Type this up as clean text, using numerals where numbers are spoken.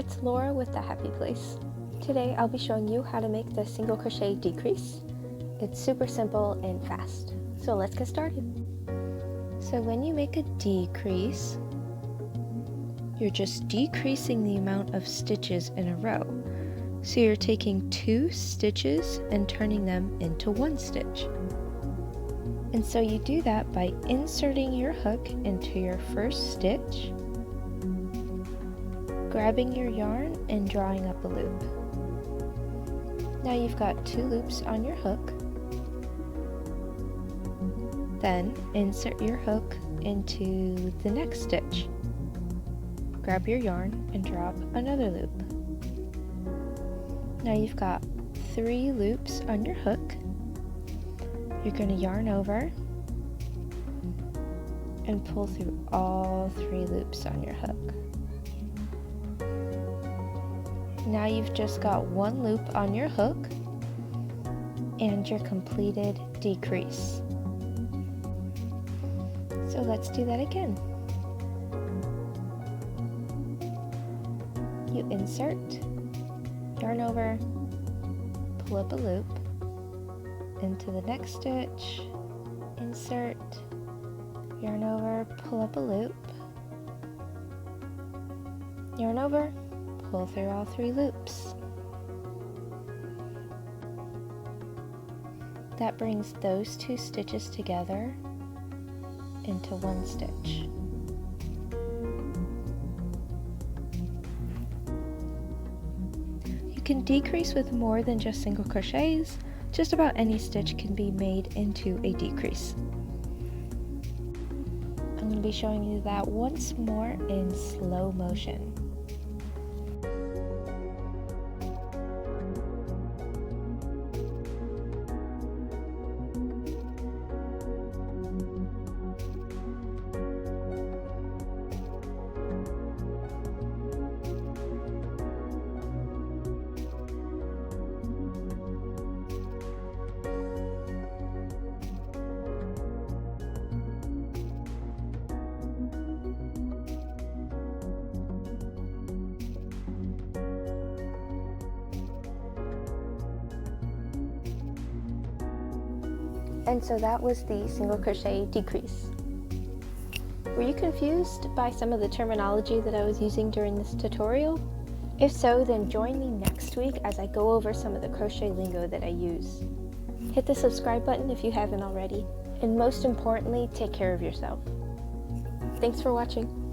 it's Laura with The Happy Place. Today I'll be showing you how to make the single crochet decrease. It's super simple and fast, so let's get started. So when you make a decrease, you're just decreasing the amount of stitches in a row. So you're taking 2 stitches and turning them into 1 stitch. And so you do that by inserting your hook into your first stitch, grabbing your yarn and drawing up a loop. Now you've got 2 loops on your hook. Then insert your hook into the next stitch. Grab your yarn and drop another loop. Now you've got 3 loops on your hook. You're going to yarn over and pull through all 3 loops on your hook. Now you've just got 1 loop on your hook and your completed decrease. So let's do that again. You insert, yarn over, pull up a loop, into the next stitch, insert, yarn over, pull up a loop, yarn over, pull through all 3 loops. That brings those 2 stitches together into 1 stitch. You can decrease with more than just single crochets. Just about any stitch can be made into a decrease. I'm going to be showing you that once more in slow motion. And so that was the single crochet decrease. Were you confused by some of the terminology that I was using during this tutorial? If so, then join me next week as I go over some of the crochet lingo that I use. Hit the subscribe button if you haven't already, and most importantly, take care of yourself. Thanks for watching.